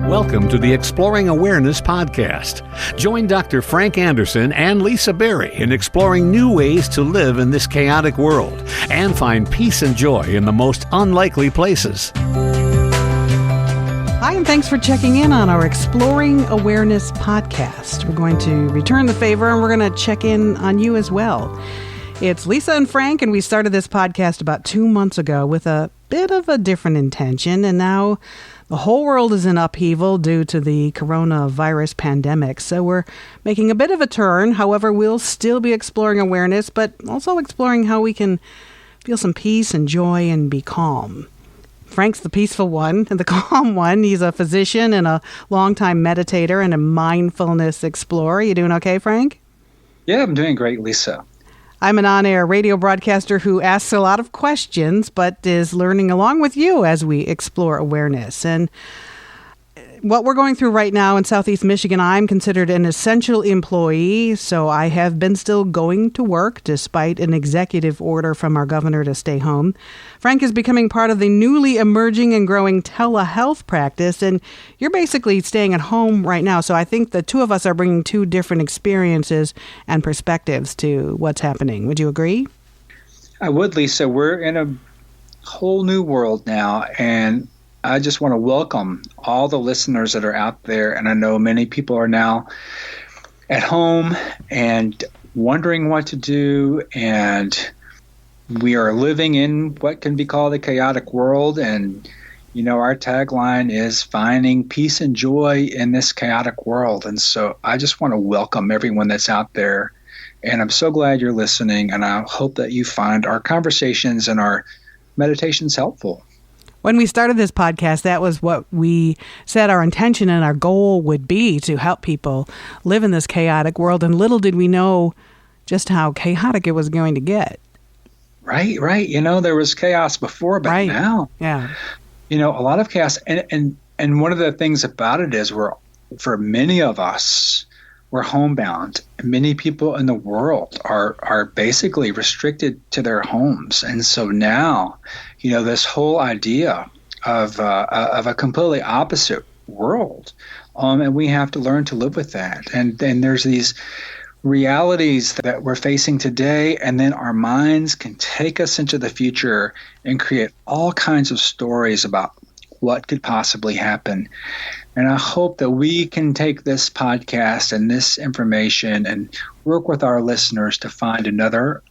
Welcome to the Exploring Awareness podcast. Join Dr. Frank Anderson and Lisa Berry in exploring new ways to live in this chaotic world and find peace and joy in the most unlikely places. Hi, and thanks for checking in on our Exploring Awareness podcast. We're going to return the favor, and we're going to check in on you as well. It's Lisa and Frank, and we started this podcast about 2 months ago with a bit of a different intention, and now the whole world is in upheaval due to the coronavirus pandemic. So we're making a bit of a turn. However, we'll still be exploring awareness, but also exploring how we can feel some peace and joy and be calm. Frank's the peaceful one and the calm one. He's a physician and a longtime meditator and a mindfulness explorer. You doing okay, Frank? Yeah, I'm doing great, Lisa. I'm an on-air radio broadcaster who asks a lot of questions, but is learning along with you as we explore awareness. And what we're going through right now in Southeast Michigan, I'm considered an essential employee, so I have been still going to work despite an executive order from our governor to stay home. Frank is becoming part of the newly emerging and growing telehealth practice, and you're basically staying at home right now. So I think the two of us are bringing two different experiences and perspectives to what's happening. Would you agree? I would, Lisa. We're in a whole new world now, and I just want to welcome all the listeners that are out there. And I know many people are now at home and wondering what to do. And we are living in what can be called a chaotic world. And, you know, our tagline is finding peace and joy in this chaotic world. And so I just want to welcome everyone that's out there. And I'm so glad you're listening. And I hope that you find our conversations and our meditations helpful. When we started this podcast, that was what we said our intention and our goal would be, to help people live in this chaotic world. And little did we know just how chaotic it was going to get. Right. You know, there was chaos before, but now, you know, a lot of chaos. And one of the things about it is for many of us, we're homebound. Many people in the world are basically restricted to their homes. And so now, you know, this whole idea of a completely opposite world, and we have to learn to live with that. And then there's these realities that we're facing today, and then our minds can take us into the future and create all kinds of stories about what could possibly happen. And I hope that we can take this podcast and this information and work with our listeners to find another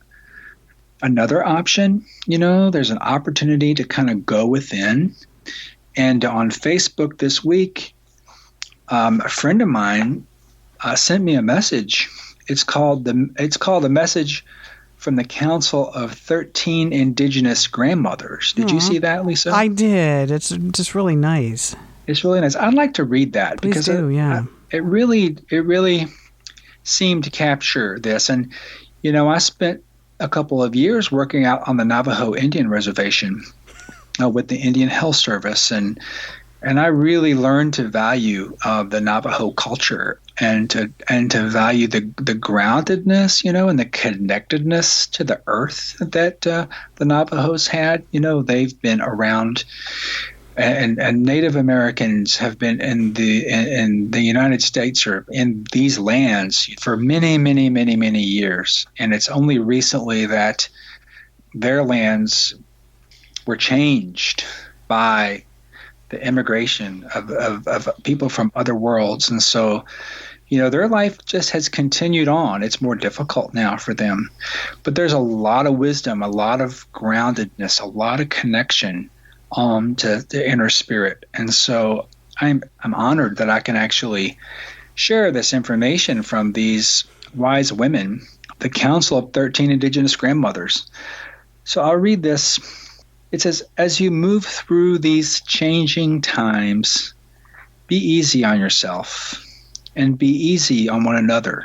option. You know, there's an opportunity to kind of go within. And on Facebook this week, a friend of mine sent me a message. It's called the Message from the Council of 13 Indigenous Grandmothers. Did you see that, Lisa? I did. It's just really nice. It's really nice. I'd like to read that. Please do, yeah. It really seemed to capture this. And, you know, I spent a couple of years working out on the Navajo Indian Reservation with the Indian Health Service. And I really learned to value the Navajo culture and to value the groundedness, you know, and the connectedness to the earth that the Navajos had. You know, they've been around, and Native Americans have been in the United States or in these lands for many years. And it's only recently that their lands were changed by the immigration of people from other worlds. And so, you know, their life just has continued on. It's more difficult now for them. But there's a lot of wisdom, a lot of groundedness, a lot of connection to the inner spirit. And so I'm honored that I can actually share this information from these wise women, the Council of 13 Indigenous Grandmothers. So I'll read this. It says, as you move through these changing times, be easy on yourself and be easy on one another.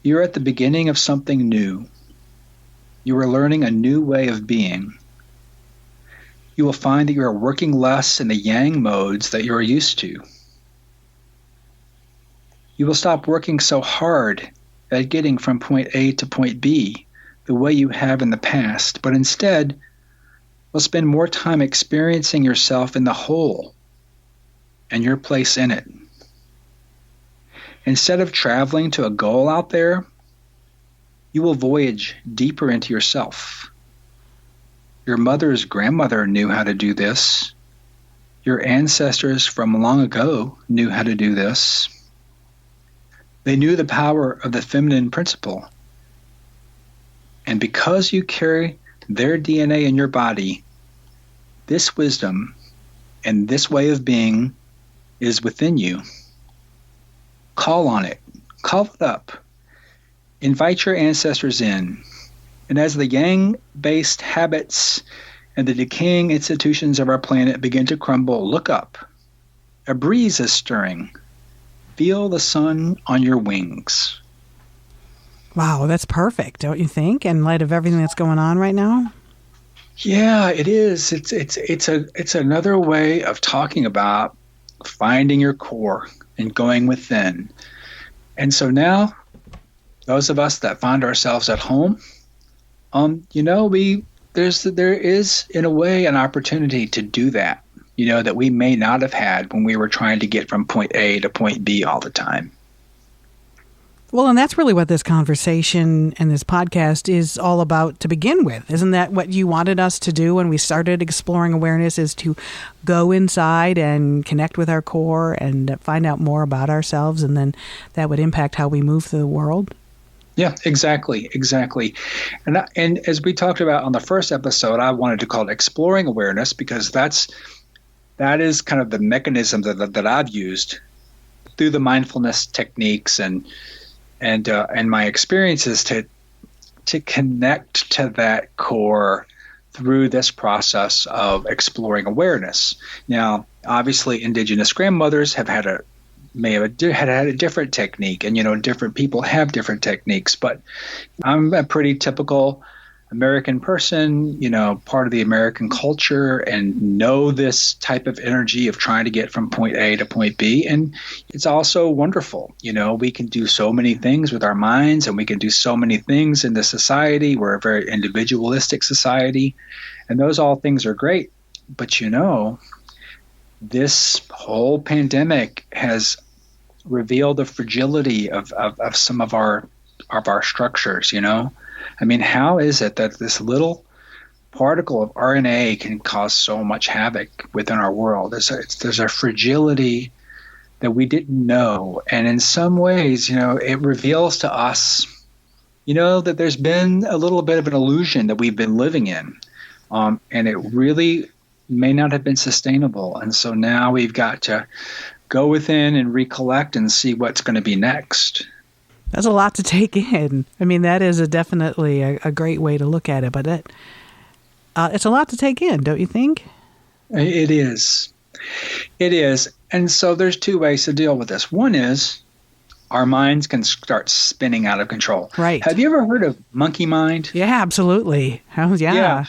You're at the beginning of something new. You are learning a new way of being. You will find that you are working less in the yang modes that you are used to. You will stop working so hard at getting from point A to point B the way you have in the past, but instead will spend more time experiencing yourself in the whole. and your place in it. Instead of traveling to a goal out there, you will voyage deeper into yourself. Your mother's grandmother knew how to do this. Your ancestors from long ago knew how to do this. They knew the power of the feminine principle. And because you carry their DNA in your body, this wisdom and this way of being is within you. Call on it. Call it up. Invite your ancestors in. And as the yang-based habits and the decaying institutions of our planet begin to crumble, look up. A breeze is stirring. Feel the sun on your wings. Wow, that's perfect, don't you think? In light of everything that's going on right now? Yeah, it is. It's another way of talking about finding your core and going within. And so now, those of us that find ourselves at home, there is in a way an opportunity to do that, that we may not have had when we were trying to get from point A to point B all the time. Well, and that's really what this conversation and this podcast is all about to begin with. Isn't that what you wanted us to do when we started exploring awareness, is to go inside and connect with our core and find out more about ourselves, and then that would impact how we move through the world? Yeah, exactly. And as we talked about on the first episode, I wanted to call it Exploring Awareness, because that is kind of the mechanism that I've used through the mindfulness techniques and my experiences to connect to that core through this process of exploring awareness. Now, obviously, indigenous grandmothers may have had a different technique, and different people have different techniques. But I'm a pretty typical American person, part of the American culture, and know this type of energy of trying to get from point A to point B. And it's also wonderful. We can do so many things with our minds, and we can do so many things in the society. We're a very individualistic society, and those all things are great. But this whole pandemic has revealed the fragility of some of our structures, I mean, how is it that this little particle of RNA can cause so much havoc within our world? There's a fragility that we didn't know. And in some ways, it reveals to us, that there's been a little bit of an illusion that we've been living in. And it really may not have been sustainable. And so now we've got to go within and recollect and see what's going to be next. That's a lot to take in. I mean, that is definitely a great way to look at it, but it's a lot to take in, don't you think? It is. It is. And so there's two ways to deal with this. One is our minds can start spinning out of control. Right. Have you ever heard of monkey mind? Yeah, absolutely. Yeah.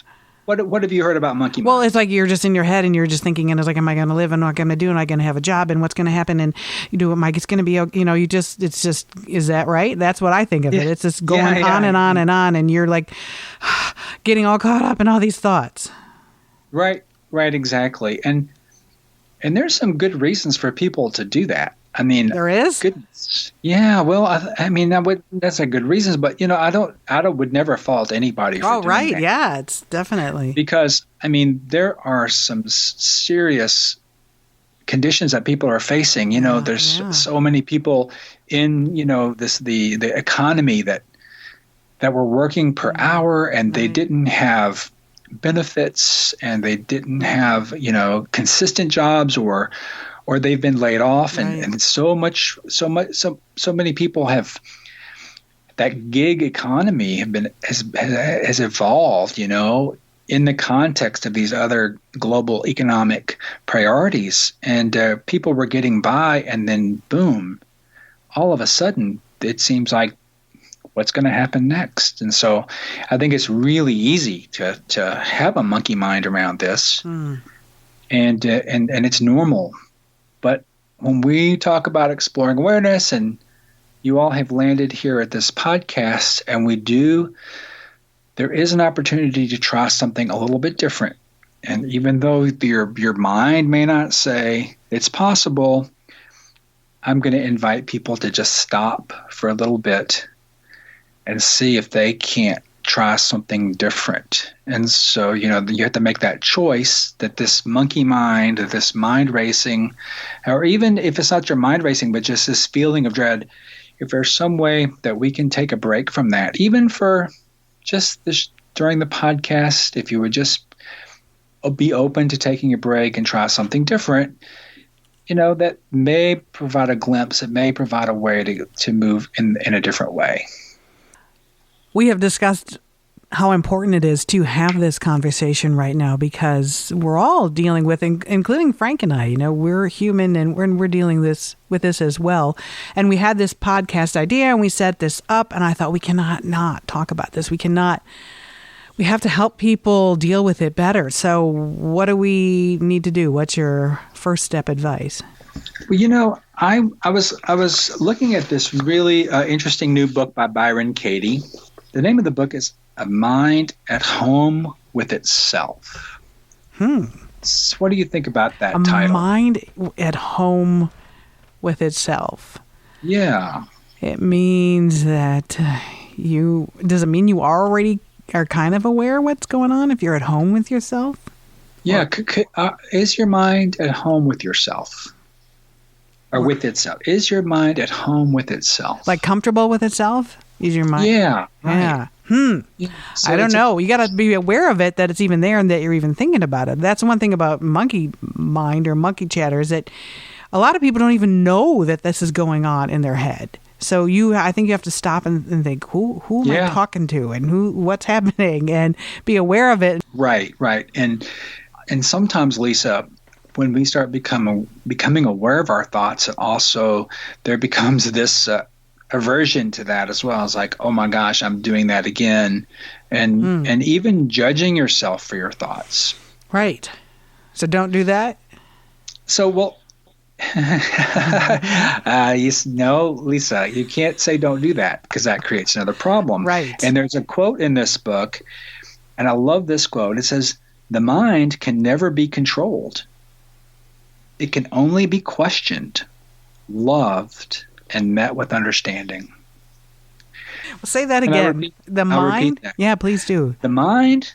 What have you heard about monkey mind? Well, it's like you're just in your head and you're just thinking, and it's like, am I going to live, and what am I going to do, and am I going to have a job, and what's going to happen, and it's going to be, it's just, is that right? That's what I think of it. It's just going on and on and on, and you're like getting all caught up in all these thoughts. Right, exactly. And there's some good reasons for people to do that. I mean, there is. Goodness. Yeah. Well, I mean, that's a good reasons, but I would never fault anybody for doing that. Yeah, it's definitely because I mean, there are some serious conditions that people are facing. There's so many people in the economy that were working per hour, and they didn't have benefits, and they didn't have consistent jobs, or they've been laid off, and so many people have. That gig economy has evolved, in the context of these other global economic priorities, and people were getting by, and then boom, all of a sudden it seems like what's going to happen next. And so I think it's really easy to have a monkey mind around this, and it's normal. But when we talk about exploring awareness, and you all have landed here at this podcast, and there is an opportunity to try something a little bit different. And even though your mind may not say it's possible, I'm going to invite people to just stop for a little bit and see if they can't try something different. And so, you have to make that choice that this monkey mind, this mind racing, or even if it's not your mind racing, but just this feeling of dread, if there's some way that we can take a break from that, even for just this during the podcast, if you would just be open to taking a break and try something different, that may provide a glimpse, it may provide a way to move in a different way. We have discussed how important it is to have this conversation right now because we're all dealing with, including Frank and I, we're human and we're dealing with this as well. And we had this podcast idea and we set this up and I thought we cannot not talk about this. We have to help people deal with it better. So what do we need to do? What's your first step advice? Well, I was looking at this really interesting new book by Byron Katie. The name of the book is A Mind at Home with Itself. So what do you think about that title? A mind at home with itself. Yeah. It means that does it mean you already are kind of aware what's going on if you're at home with yourself? Yeah. Is your mind at home with yourself? Or with itself? Is your mind at home with itself? Like comfortable with itself? Is your mind? Yeah. Right. Yeah. Yeah. So I don't know. You got to be aware of it, that it's even there and that you're even thinking about it. That's one thing about monkey mind or monkey chatter is that a lot of people don't even know that this is going on in their head. So I think you have to stop and think, who am I talking to and what's happening and be aware of it. Right. And sometimes, Lisa, when we start becoming aware of our thoughts, and also there becomes this aversion to that as well. It's like, oh my gosh, I'm doing that again. And even judging yourself for your thoughts. Right. So don't do that? So, well, no, Lisa, you can't say don't do that because that creates another problem. Right. And there's a quote in this book, and I love this quote. It says, "The mind can never be controlled. It can only be questioned, loved, and met with understanding." Well, say that again. The mind? Yeah, please do. The mind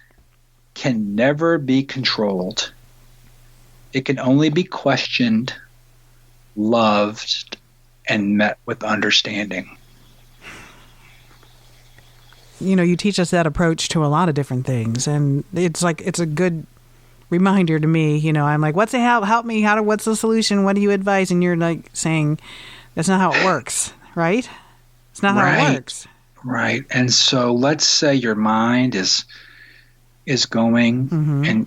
can never be controlled. It can only be questioned, loved, and met with understanding. You teach us that approach to a lot of different things, and it's a good reminder to me. I'm like, what's the help me? What's the solution? What do you advise? And you're like saying, that's not how it works, right? It's not how it works. Right. And so let's say your mind is going and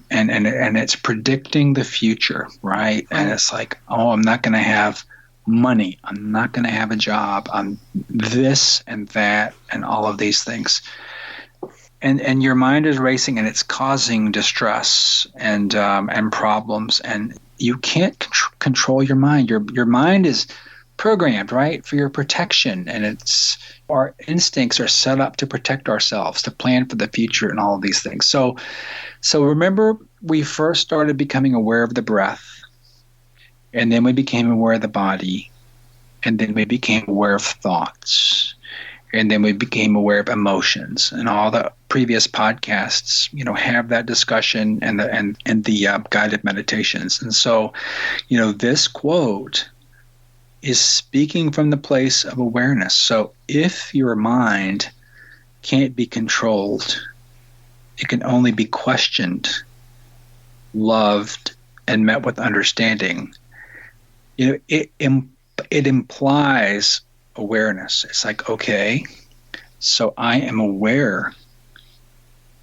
it's predicting the future, right? And it's like, oh, I'm not going to have money. I'm not going to have a job. I'm this and that and all of these things. And your mind is racing and it's causing distress and problems. And you can't control your mind. Your mind is programmed, right, for your protection. And our instincts are set up to protect ourselves, to plan for the future and all of these things. So remember, we first started becoming aware of the breath, and then we became aware of the body, and then we became aware of thoughts, and then we became aware of emotions. And all the previous podcasts, have that discussion and the guided meditations. And so, this quote is speaking from the place of awareness. So if your mind can't be controlled, it can only be questioned, loved, and met with understanding. It implies awareness. It's like, okay, so I am aware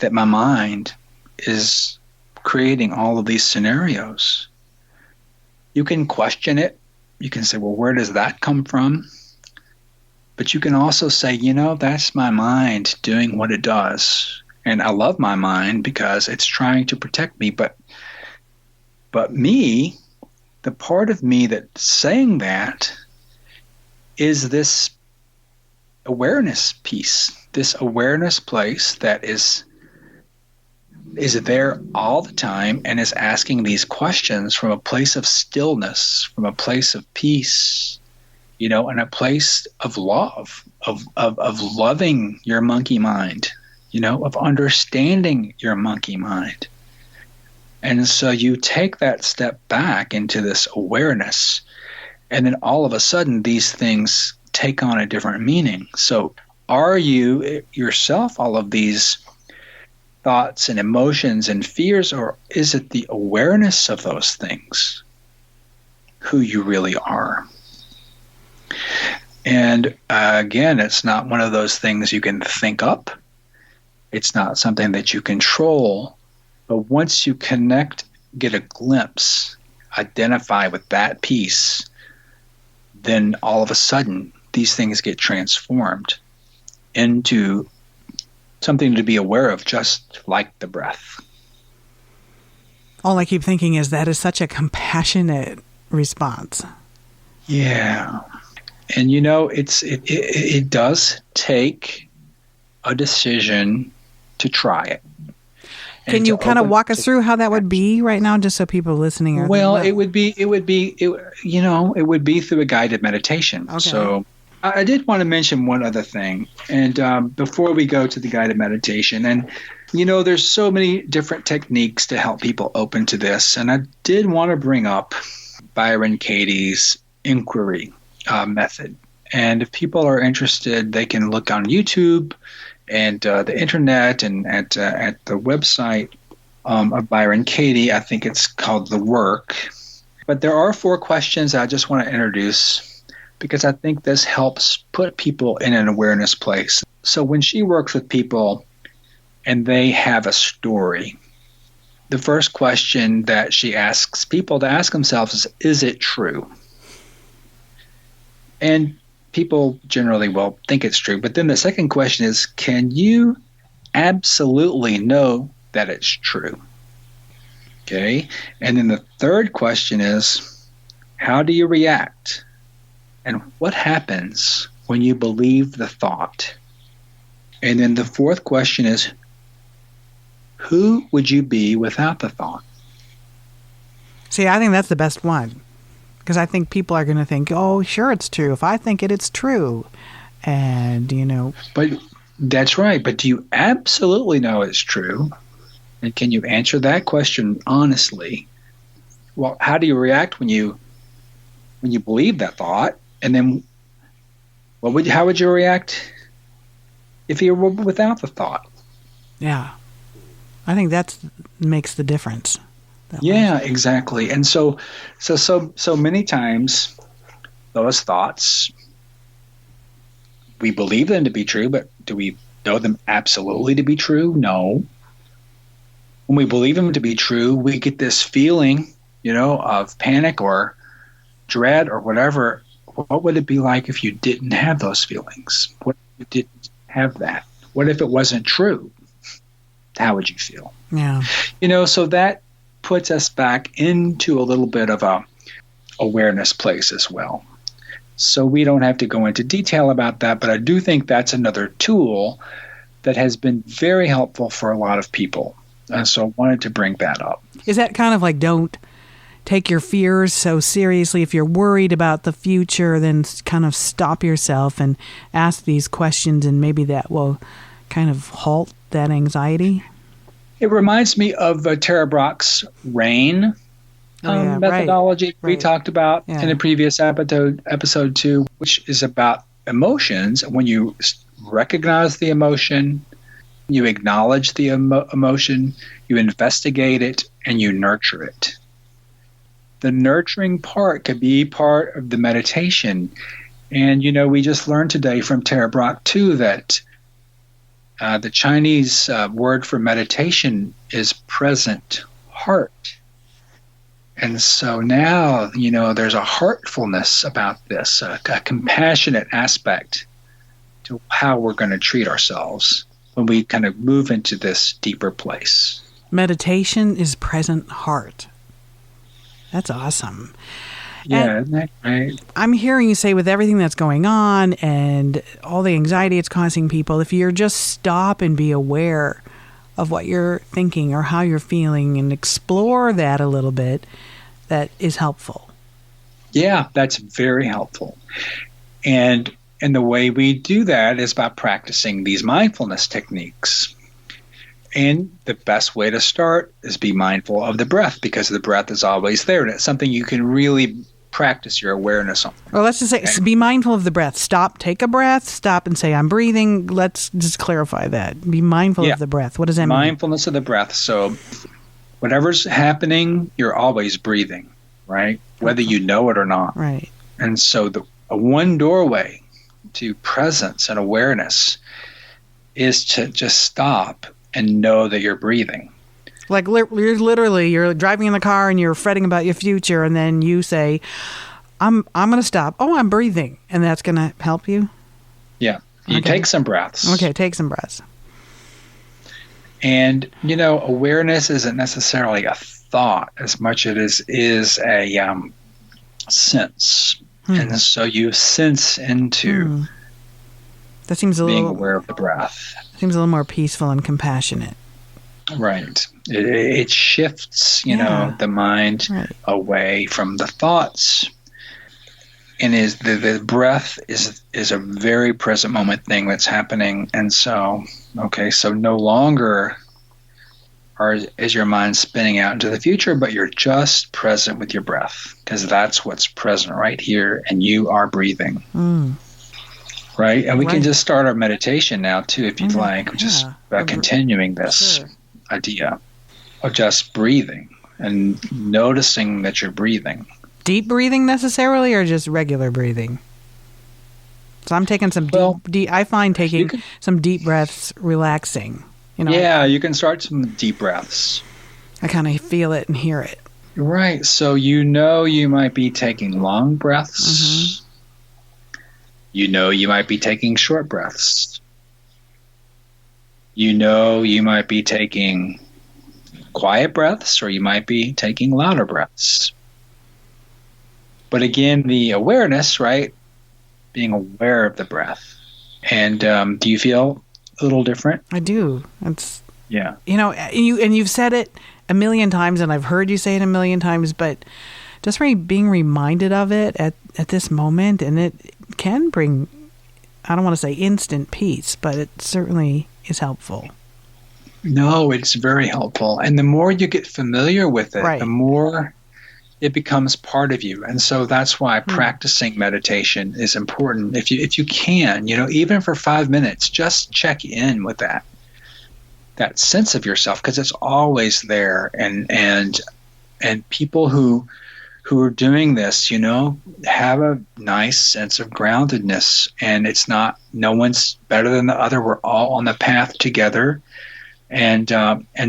that my mind is creating all of these scenarios. You can question it. You can say, well, where does that come from? But you can also say, that's my mind doing what it does. And I love my mind because it's trying to protect me. But me, the part of me that's saying that is this awareness piece, this awareness place that is is there all the time and is asking these questions from a place of stillness, from a place of peace, and a place of love, of loving your monkey mind, of understanding your monkey mind. And so you take that step back into this awareness, and then all of a sudden these things take on a different meaning. So are you yourself all of these thoughts and emotions and fears, or is it the awareness of those things, who you really are? And again, it's not one of those things you can think up. It's not something that you control. But once you connect, get a glimpse, identify with that piece, then all of a sudden these things get transformed into something to be aware of, just like the breath. All I keep thinking is that is such a compassionate response. Yeah. And it does take a decision to try it. Can you kind of walk us through how that would be right now, just so people listening are? Well, it would be through a guided meditation. Okay. So I did want to mention one other thing, and before we go to the guided meditation, and there's so many different techniques to help people open to this, and I did want to bring up Byron Katie's inquiry method. And if people are interested, they can look on YouTube and the internet, and at the website of Byron Katie. I think it's called The Work. But there are 4 questions I just want to introduce, because I think this helps put people in an awareness place. So when she works with people and they have a story, the first question that she asks people to ask themselves is it true? And people generally will think it's true. But then the second question is, can you absolutely know that it's true? Okay. And then the third question is, how do you react? And what happens when you believe the thought? And then the fourth question is, who would you be without the thought? See, I think that's the best one. Because I think people are going to think, oh, sure, it's true. If I think it, it's true. And, But that's right. But do you absolutely know it's true? And can you answer that question honestly? Well, how do you react when you believe that thought? And then how would you react if you were without the thought? Yeah. I think that makes the difference. Yeah, exactly. And so many times those thoughts, we believe them to be true, but do we know them absolutely to be true? No. When we believe them to be true, we get this feeling, of panic or dread or whatever. What would it be like if you didn't have those feelings? What if you didn't have that? What if it wasn't true? How would you feel? Yeah. So that puts us back into a little bit of a awareness place as well. So we don't have to go into detail about that, but I do think that's another tool that has been very helpful for a lot of people. And so I wanted to bring that up. Is that kind of like, don't take your fears so seriously? If you're worried about the future, then kind of stop yourself and ask these questions, and maybe that will kind of halt that anxiety? It reminds me of Tara Brach's RAIN methodology we talked about in a previous episode 2, which is about emotions. When you recognize the emotion, you acknowledge the emotion, you investigate it, and you nurture it. The nurturing part could be part of the meditation. And, we just learned today from Tara Brach, too, that the Chinese word for meditation is present heart. And so now, there's a heartfulness about this, a compassionate aspect to how we're going to treat ourselves when we kind of move into this deeper place. Meditation is present heart. That's awesome. Yeah, isn't that right? I'm hearing you say, with everything that's going on and all the anxiety it's causing people, if you're just stop and be aware of what you're thinking or how you're feeling and explore that a little bit, that is helpful. Yeah, that's very helpful. And the way we do that is by practicing these mindfulness techniques. And the best way to start is be mindful of the breath, because the breath is always there. And it's something you can really practice your awareness on. Well, let's just say, be mindful of the breath. Stop, take a breath, stop and say, I'm breathing. Let's just clarify that. Be mindful of the breath. What does that mean? Mindfulness of the breath. So whatever's happening, you're always breathing, right? Whether you know it or not. Right. And so the one doorway to presence and awareness is to just stop and know that you're breathing. Like you're driving in the car and you're fretting about your future, and then you say, I'm going to stop. Oh, I'm breathing. And that's going to help you? Yeah. You take some breaths. Okay, take some breaths. And, awareness isn't necessarily a thought as much as it is a sense. And so you sense into that seems being aware of the breath. Seems a little more peaceful and compassionate. Right. It shifts, the mind away from the thoughts. And the breath is a very present moment thing that's happening. And so, so no longer is your mind spinning out into the future, but you're just present with your breath, because that's what's present right here, and you are breathing. Right? And we can just start our meditation now, too, if you'd like, just by continuing this idea of just breathing and noticing that you're breathing. Deep breathing necessarily, or just regular breathing? So I'm taking some deep I find taking some deep breaths relaxing. Yeah, you can start some deep breaths. I kind of feel it and hear it. Right. So you might be taking long breaths. You might be taking short breaths. You might be taking quiet breaths, or you might be taking louder breaths. But again, the awareness, right? Being aware of the breath. And do you feel a little different? I do. You've said it a million times, and I've heard you say it a million times, but just being reminded of it at this moment, and it can bring, I don't want to say instant peace, but it certainly is helpful. No, it's very helpful. And the more you get familiar with it, the more it becomes part of you. And so that's why practicing meditation is important. If you can, even for 5 minutes, just check in with that sense of yourself, because it's always there. And people who are doing this, have a nice sense of groundedness, and it's not, no one's better than the other. We're all on the path together. And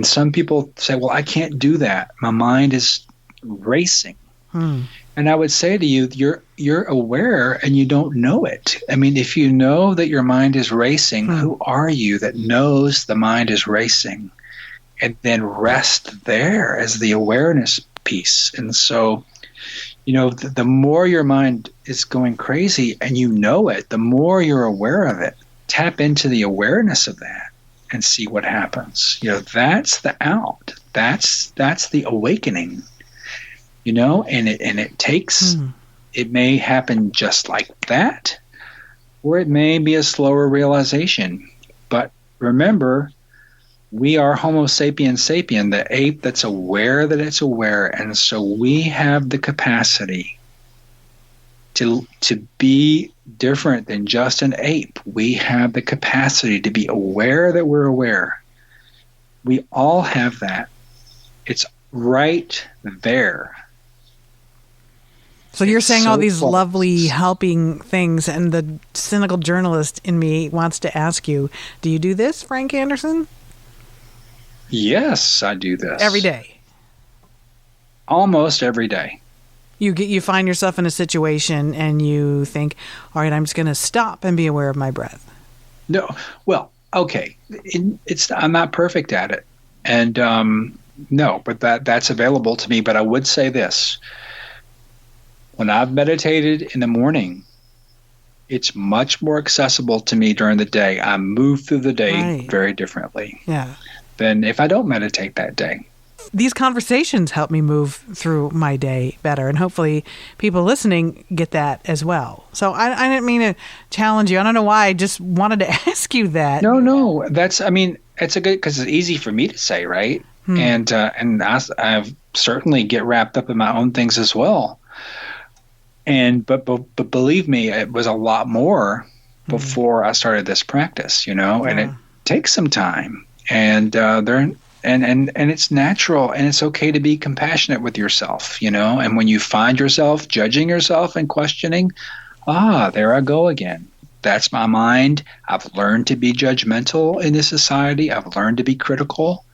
some people say, well, I can't do that. My mind is racing. And I would say to you, you're aware and you don't know it. I mean, if you know that your mind is racing, who are you that knows the mind is racing? And then rest there as the awareness piece. And so, the more your mind is going crazy and you know it, the more you're aware of it. Tap into the awareness of that and see what happens. That's the out. That's the awakening. And it takes, it may happen just like that, or it may be a slower realization. But remember, we are Homo sapiens sapien, the ape that's aware that it's aware. And so we have the capacity to be different than just an ape. We have the capacity to be aware that we're aware. We all have that. It's right there. So you're saying all these lovely helping things, and the cynical journalist in me wants to ask you, do you do this, Frank Anderson? Yes, I do this. Every day? Almost every day. You find yourself in a situation and you think, all right, I'm just going to stop and be aware of my breath. No. Well, okay. I'm not perfect at it. And no, but that's available to me. But I would say this. When I've meditated in the morning, it's much more accessible to me during the day. I move through the day very differently. Yeah. than if I don't meditate that day. These conversations help me move through my day better, and hopefully people listening get that as well. So I didn't mean to challenge you. I don't know why. I just wanted to ask you that. No, it's a good, because it's easy for me to say, right? And I certainly get wrapped up in my own things as well. But believe me, it was a lot more before I started this practice, and it takes some time, and it's natural, and it's okay to be compassionate with yourself, and when you find yourself judging yourself and questioning, there I go again. That's my mind. I've learned to be judgmental in this society. I've learned to be critical.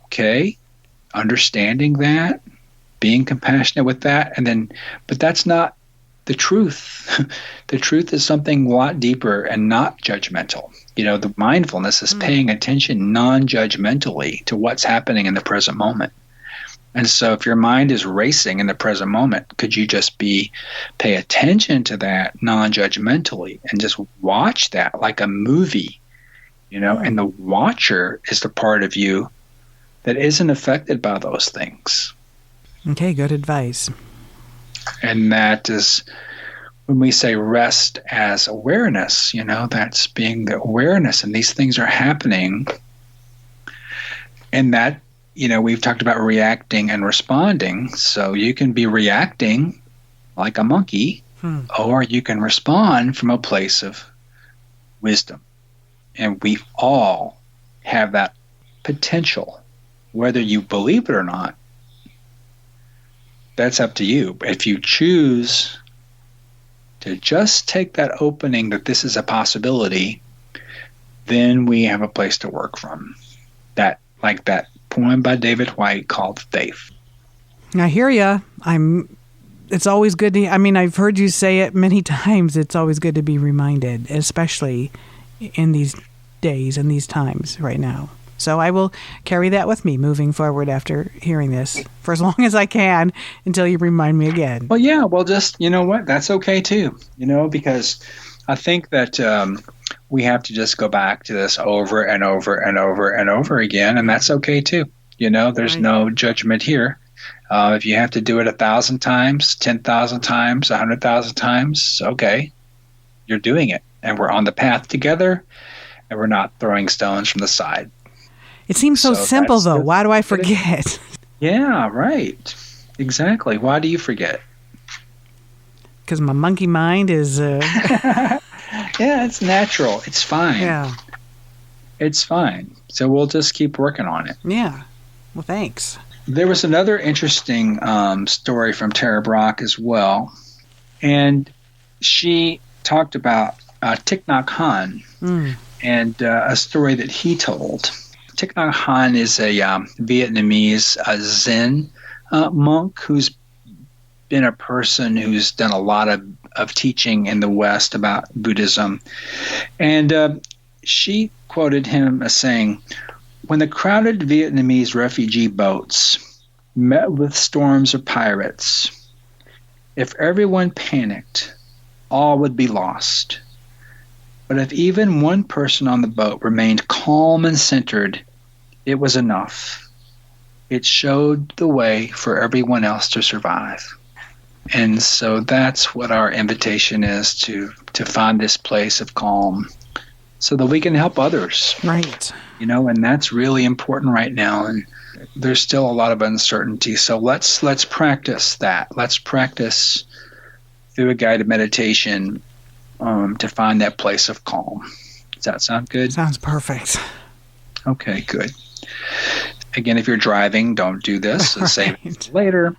Okay. Understanding that, being compassionate with that. But that's not the truth. The truth is something a lot deeper and not judgmental. The mindfulness is paying attention non-judgmentally to what's happening in the present moment. And so if your mind is racing in the present moment, could you just pay attention to that non-judgmentally and just watch that like a movie, and the watcher is the part of you that isn't affected by those things. Okay, good advice. And that is when we say rest as awareness, that's being the awareness, and these things are happening. And that, we've talked about reacting and responding. So you can be reacting like a monkey, or you can respond from a place of wisdom. And we all have that potential, whether you believe it or not. That's up to you. If you choose to just take that opening that this is a possibility, then we have a place to work from. Like that poem by David White called Faith. I hear you. It's always good to, I've heard you say it many times. It's always good to be reminded, especially in these days and these times right now. So I will carry that with me moving forward after hearing this for as long as I can until you remind me again. Well, yeah. Well, just, that's okay too, because I think that we have to just go back to this over and over and over and over again, and that's okay too. There's no judgment here. If you have to do it 1,000 times, 10,000 times, 100,000 times, okay, you're doing it, and we're on the path together, and we're not throwing stones from the side. It seems so simple, though. Why do I forget? Yeah, right. Exactly. Why do you forget? Because my monkey mind is... Yeah, it's natural. It's fine. Yeah. It's fine. So we'll just keep working on it. Yeah. Well, thanks. There was another interesting story from Tara Brach as well. And she talked about Thich Nhat Hanh and a story that he told. Thich Nhat Hanh is a Vietnamese Zen monk who's been a person who's done a lot of teaching in the West about Buddhism. And she quoted him as saying, "When the crowded Vietnamese refugee boats met with storms of pirates, if everyone panicked, all would be lost. But if even one person on the boat remained calm and centered, it was enough. It showed the way for everyone else to survive." And so that's what our invitation is, to find this place of calm so that we can help others. Right. And that's really important right now. And there's still a lot of uncertainty. So let's practice that. Let's practice through a guided meditation to find that place of calm. Does that sound good? Sounds perfect. Okay, good. Again, if you're driving, don't do this. So save it later.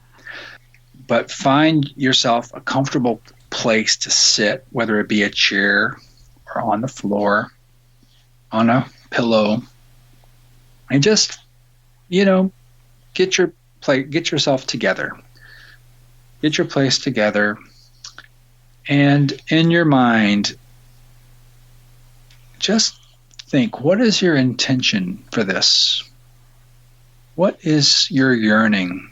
But find yourself a comfortable place to sit, whether it be a chair or on the floor, on a pillow, and just, get yourself together. Get your place together. And in your mind, just think, what is your intention for this? What is your yearning?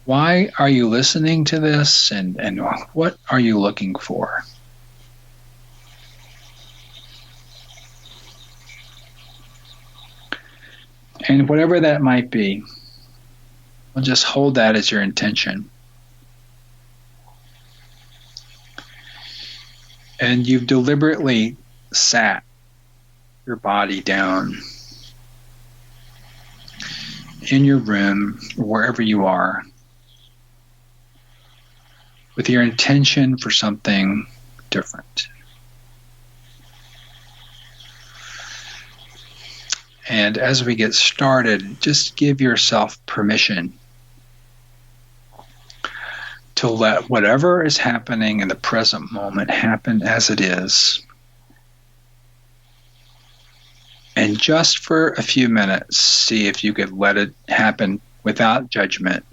Why are you listening to this, and what are you looking for? And whatever that might be, well, just hold that as your intention. And you've deliberately sat your body down in your room, or wherever you are, with your intention for something different. And as we get started, just give yourself permission to let whatever is happening in the present moment happen as it is. And just for a few minutes, see if you could let it happen without judgment.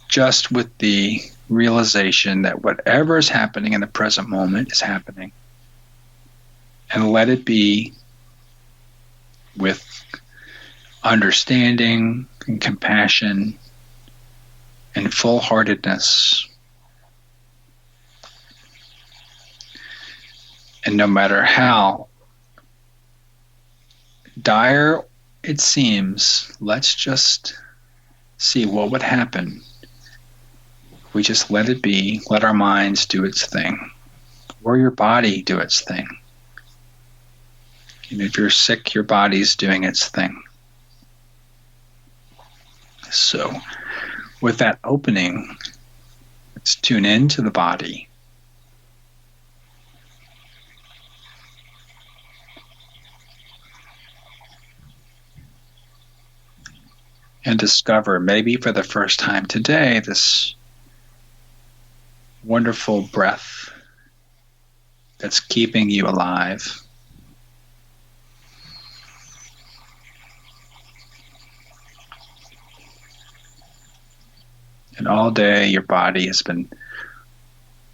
Just with the realization that whatever is happening in the present moment is happening. And let it be with understanding and compassion and full-heartedness. And no matter how dire it seems, let's just see what would happen. We just let it be, let our minds do its thing, or your body do its thing. And if you're sick, your body's doing its thing. So, with that opening, let's tune into the body. And discover, maybe for the first time today, this wonderful breath that's keeping you alive. And all day your body has been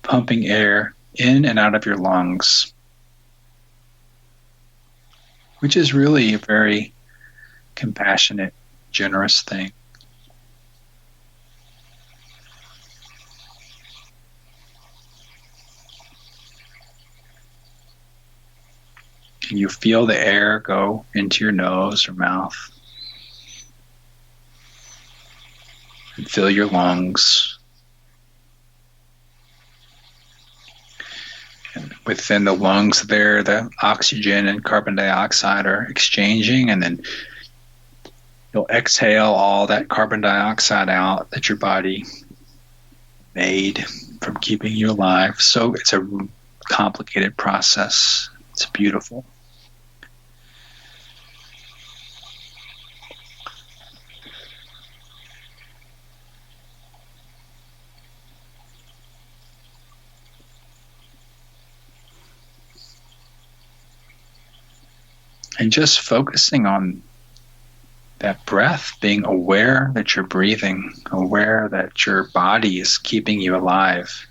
pumping air in and out of your lungs, which is really a very compassionate, generous thing. And you feel the air go into your nose or mouth and fill your lungs. And within the lungs there, the oxygen and carbon dioxide are exchanging, and then you'll exhale all that carbon dioxide out that your body made from keeping you alive. So it's a complicated process. It's beautiful. And just focusing on that breath, being aware that you're breathing, aware that your body is keeping you alive.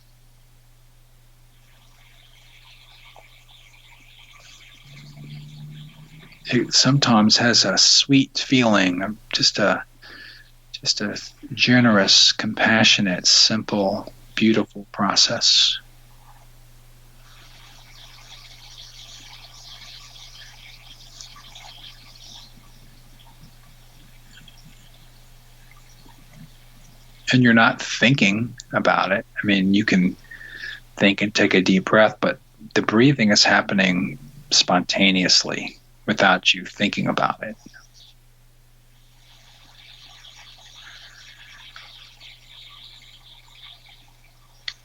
It sometimes has a sweet feeling of just a generous, compassionate, simple, beautiful process. And you're not thinking about it. I mean, you can think and take a deep breath, but the breathing is happening spontaneously without you thinking about it.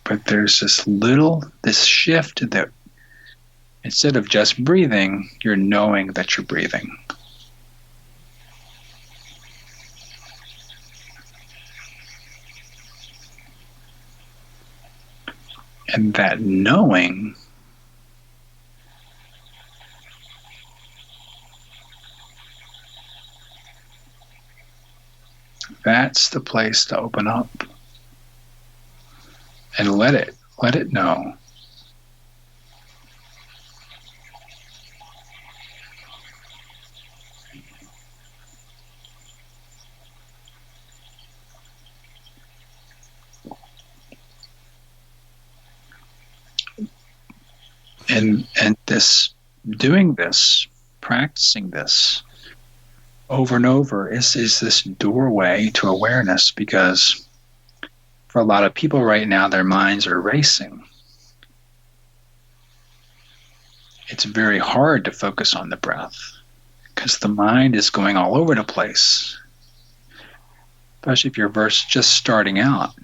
But there's this shift that instead of just breathing, you're knowing that you're breathing. And that knowing that's the place to open up and let it know. And this doing this practicing this over and over is this doorway to awareness, because for a lot of people right now, their minds are racing. It's very hard to focus on the breath because the mind is going all over the place, especially if you're just starting out.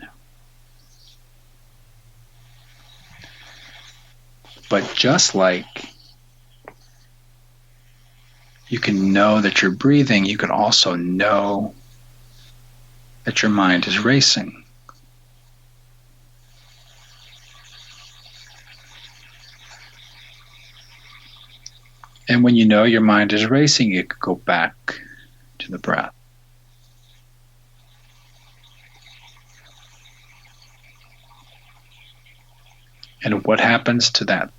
But just like you can know that you're breathing, you can also know that your mind is racing. And when you know your mind is racing, you can go back to the breath. And what happens to that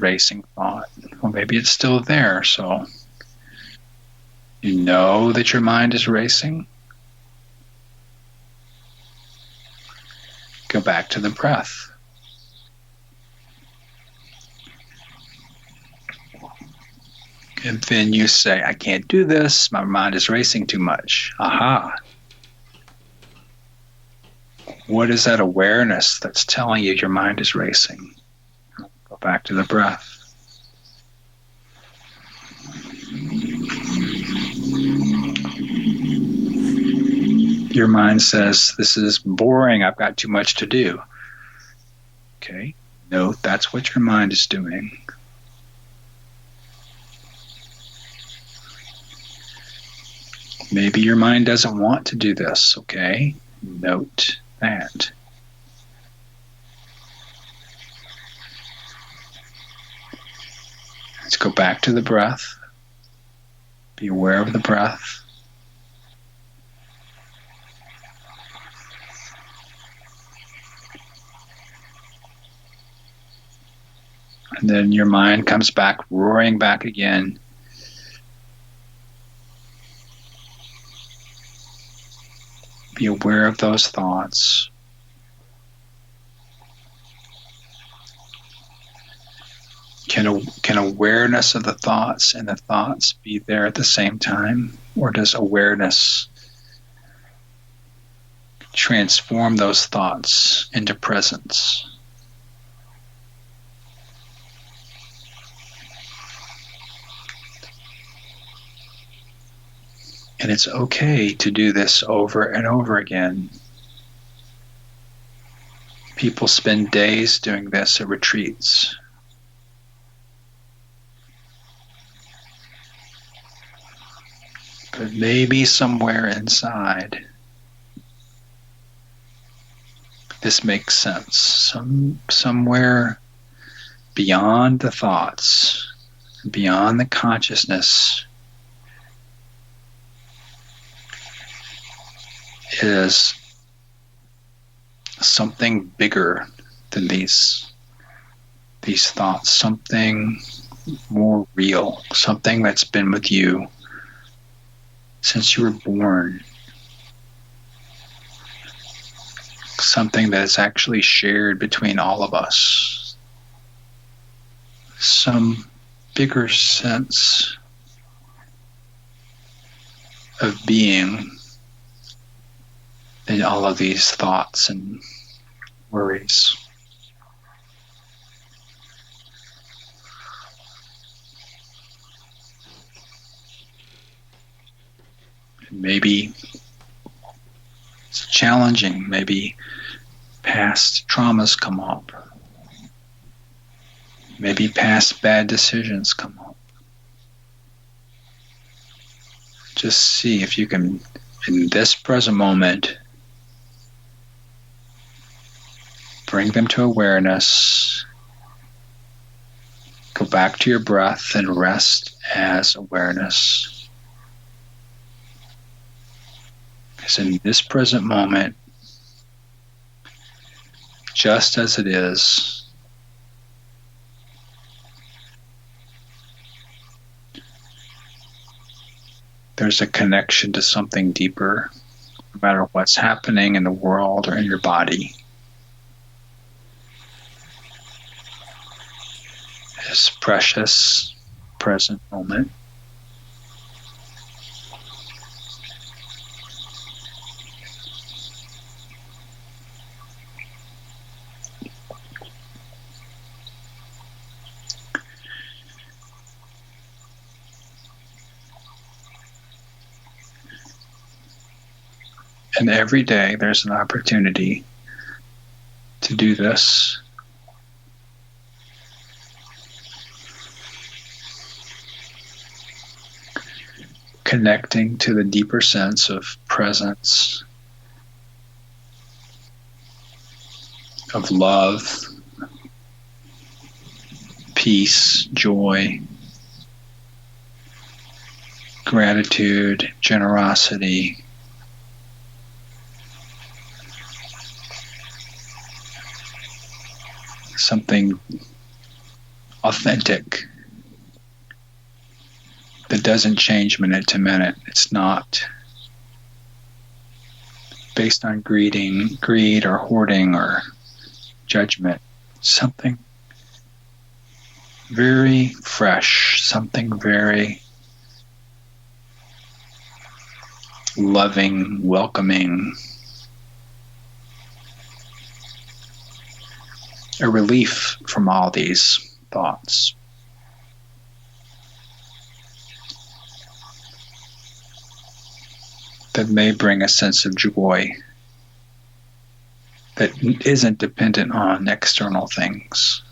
racing thought? Well, maybe it's still there, so you know that your mind is racing. Go back to the breath. And then you say, I can't do this. My mind is racing too much. Aha. What is that awareness that's telling you your mind is racing? Go back to the breath. Your mind says, this is boring. I've got too much to do. Okay. Note that's what your mind is doing. Maybe your mind doesn't want to do this, okay? Note that. Let's go back to the breath. Be aware of the breath. And then your mind comes back, roaring back again. Be aware of those thoughts. Can awareness of the thoughts and the thoughts be there at the same time? Or does awareness transform those thoughts into presence? And it's okay to do this over and over again. People spend days doing this at retreats. But maybe somewhere inside, this makes sense. Somewhere beyond the thoughts, beyond the consciousness, is something bigger than these thoughts, something more real, something that's been with you since you were born, something that is actually shared between all of us, some bigger sense of being than all of these thoughts and worries. And maybe it's challenging. Maybe past traumas come up. Maybe past bad decisions come up. Just see if you can, in this present moment, bring them to awareness. Go back to your breath and rest as awareness. Because in this present moment, just as it is, there's a connection to something deeper, no matter what's happening in the world or in your body. It's precious, present moment. And every day there's an opportunity to do this. Connecting to the deeper sense of presence, of love, peace, joy, gratitude, generosity. Something authentic that doesn't change minute to minute. It's not based on greed or hoarding or judgment. Something very fresh, something very loving, welcoming, a relief from all these thoughts. That may bring a sense of joy that isn't dependent on external things.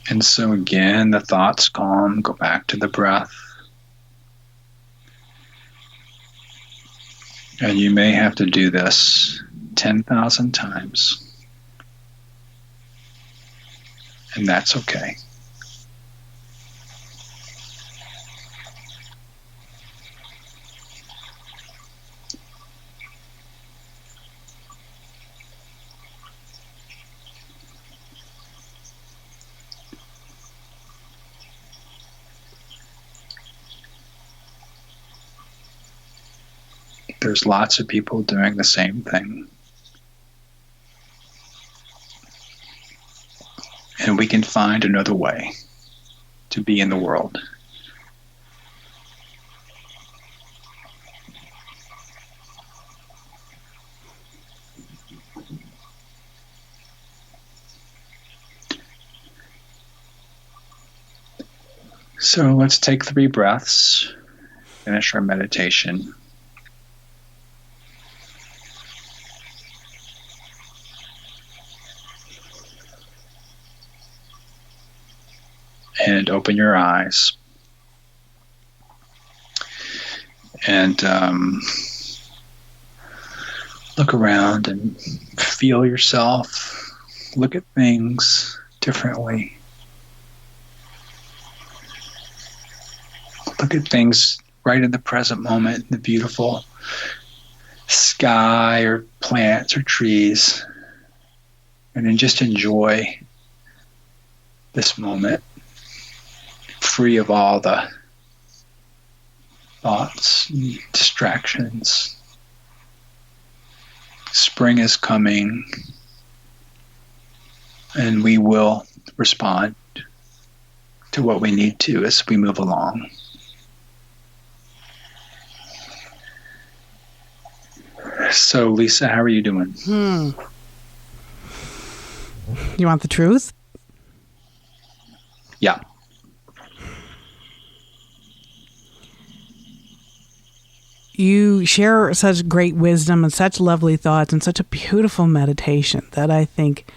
And so again, the thoughts calm, go back to the breath. And you may have to do this 10,000 times. And that's okay. There's lots of people doing the same thing. And we can find another way to be in the world. So let's take 3 breaths, finish our meditation. And open your eyes. And look around and feel yourself. Look at things differently. Look at things right in the present moment, the beautiful sky or plants or trees. And then just enjoy this moment, free of all the thoughts and distractions. Spring is coming, and we will respond to what we need to as we move along. So, Lisa, how are you doing? You want the truth? Yeah. You share such great wisdom and such lovely thoughts and such a beautiful meditation that I think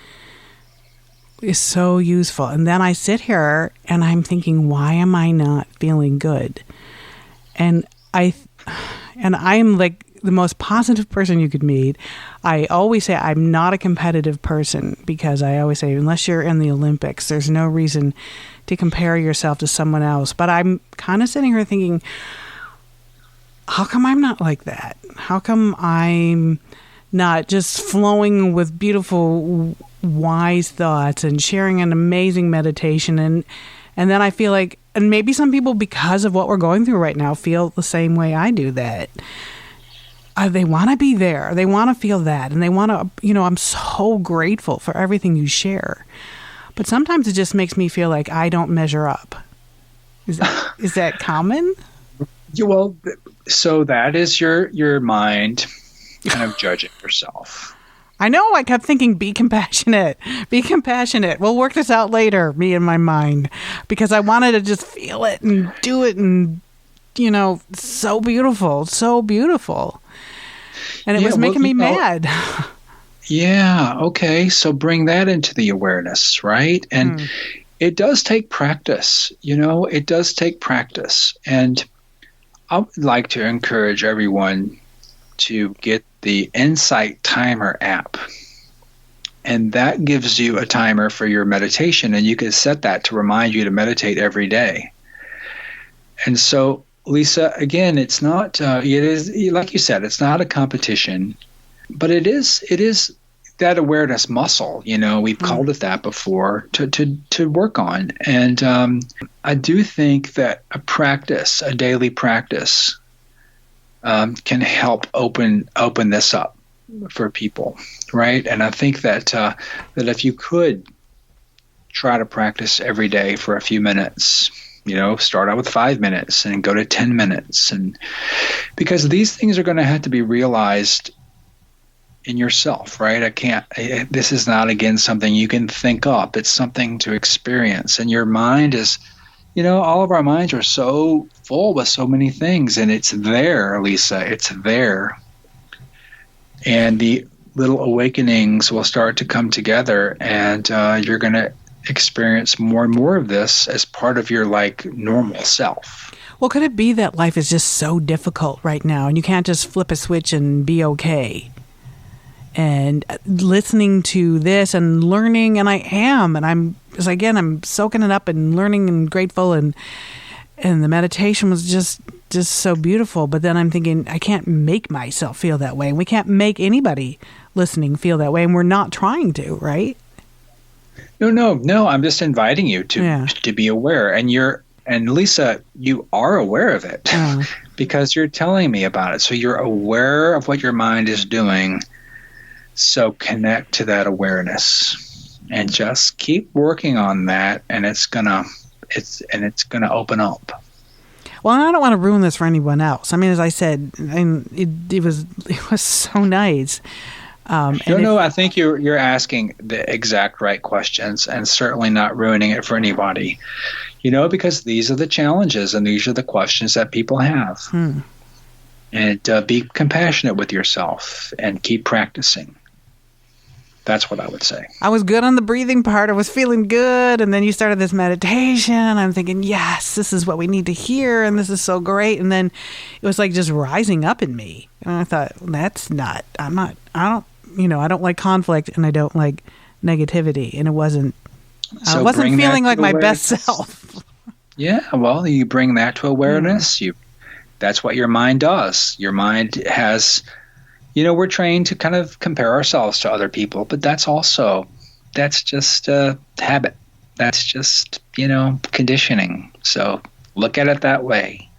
is so useful. And then I sit here and I'm thinking, why am I not feeling good? And I'm like the most positive person you could meet. I always say I'm not a competitive person because I always say, unless you're in the Olympics, there's no reason to compare yourself to someone else. But I'm kind of sitting here thinking, how come I'm not like that? How come I'm not just flowing with beautiful, wise thoughts and sharing an amazing meditation? And then I feel like, and maybe some people, because of what we're going through right now, feel the same way I do, that they want to be there. They want to feel that. And they want to, I'm so grateful for everything you share. But sometimes it just makes me feel like I don't measure up. Is that common? Well, so that is your mind kind of judging yourself. I know. I kept thinking, be compassionate. Be compassionate. We'll work this out later, me and my mind. Because I wanted to just feel it and do it and, so beautiful. So beautiful. And it was making me mad. Yeah. Okay. So bring that into the awareness, right? And it does take practice. It does take practice. And I would like to encourage everyone to get the Insight Timer app. And that gives you a timer for your meditation, and you can set that to remind you to meditate every day. And so, Lisa, again, it's not, it is, like you said, it's not a competition, but it is that awareness muscle, we've called it that before, to work on. And I do think that a daily practice, can help open this up for people, right? And I think that that if you could try to practice every day for a few minutes, start out with 5 minutes and go to 10 minutes, and because these things are going to have to be realized in yourself, right? This is not, again, something you can think up. It's something to experience, and your mind is. All of our minds are so full with so many things, and it's there, Lisa. It's there. And the little awakenings will start to come together, and you're going to experience more and more of this as part of your, normal self. Well, could it be that life is just so difficult right now, and you can't just flip a switch and be okay? And listening to this and learning, and I'm soaking it up and learning and grateful, and the meditation was just so beautiful. But then I'm thinking, I can't make myself feel that way. We can't make anybody listening feel that way, and we're not trying to, right? No. I'm just inviting you to be aware, and Lisa, you are aware of it because you're telling me about it. So you're aware of what your mind is doing. So connect to that awareness and just keep working on that, and it's gonna open up. Well, and I don't want to ruin this for anyone else. I mean, as I said, and it was so nice. I think you're asking the exact right questions, and certainly not ruining it for anybody. Because these are the challenges and these are the questions that people have. And be compassionate with yourself and keep practicing. That's what I would say. I was good on the breathing part. I was feeling good. And then you started this meditation. I'm thinking, yes, this is what we need to hear. And this is so great. And then it was like just rising up in me. And I thought, I don't like conflict, and I don't like negativity. And I wasn't feeling like my best self. Yeah. Well, you bring that to awareness. That's what your mind does. Your mind has, we're trained to kind of compare ourselves to other people, but that's just a habit. That's just, conditioning. So look at it that way,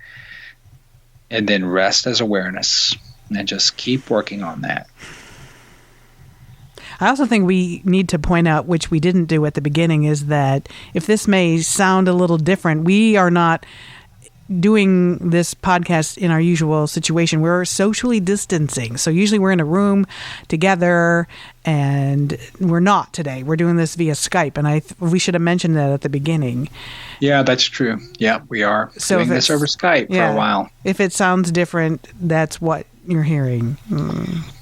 and then rest as awareness, and just keep working on that. I also think we need to point out, which we didn't do at the beginning, is that if this may sound a little different, we are not doing this podcast in our usual situation. We're socially distancing. So usually we're in a room together, and we're not today. We're doing this via Skype, and we should have mentioned that at the beginning. Yeah, that's true. Yeah, we are doing this over Skype for a while. If it sounds different, that's what you're hearing.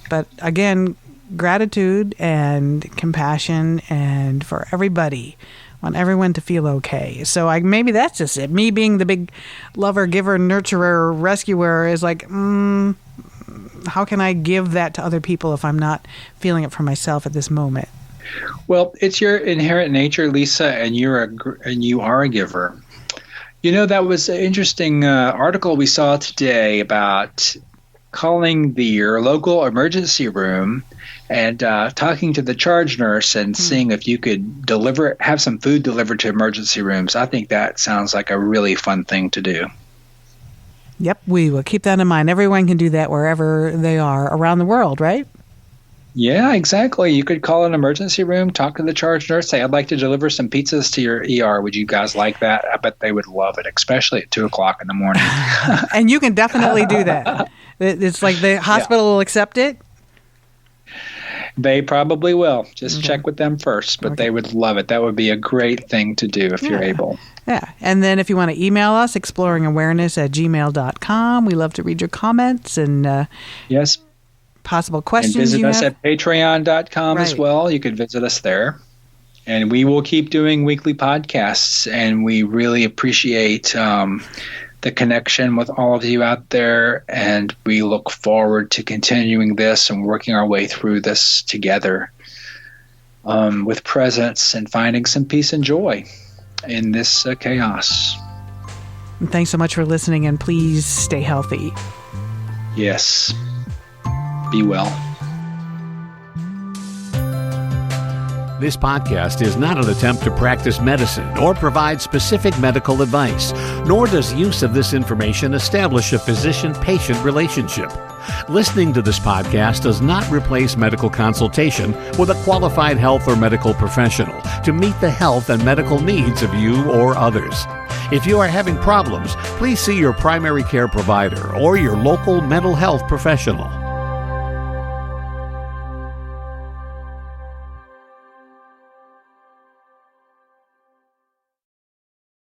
But again, gratitude and compassion, and for everybody. I want everyone to feel okay. So maybe that's just it. Me being the big lover, giver, nurturer, rescuer is like, how can I give that to other people if I'm not feeling it for myself at this moment? Well, it's your inherent nature, Lisa, and you are a giver. That was an interesting article we saw today about calling your local emergency room and talking to the charge nurse and seeing if you could have some food delivered to emergency rooms. I think that sounds like a really fun thing to do. Yep, we will keep that in mind. Everyone can do that wherever they are around the world, right? Yeah, exactly. You could call an emergency room, talk to the charge nurse, say, I'd like to deliver some pizzas to your ER. Would you guys like that? I bet they would love it, especially at 2 o'clock in the morning. And you can definitely do that. It's like the hospital will accept it? They probably will. Just check with them first, but they would love it. That would be a great thing to do if you're able. Yeah. And then if you want to email us, exploringawareness@gmail.com. We love to read your comments and yes, possible questions. And visit you us have. at patreon.com as well. You could visit us there. And we will keep doing weekly podcasts, and we really appreciate the connection with all of you out there, and we look forward to continuing this and working our way through this together with presence and finding some peace and joy in this chaos. And thanks so much for listening, and please stay healthy. Yes. Be well. This podcast is not an attempt to practice medicine or provide specific medical advice, nor does use of this information establish a physician-patient relationship. Listening to this podcast does not replace medical consultation with a qualified health or medical professional to meet the health and medical needs of you or others. If you are having problems, please see your primary care provider or your local mental health professional.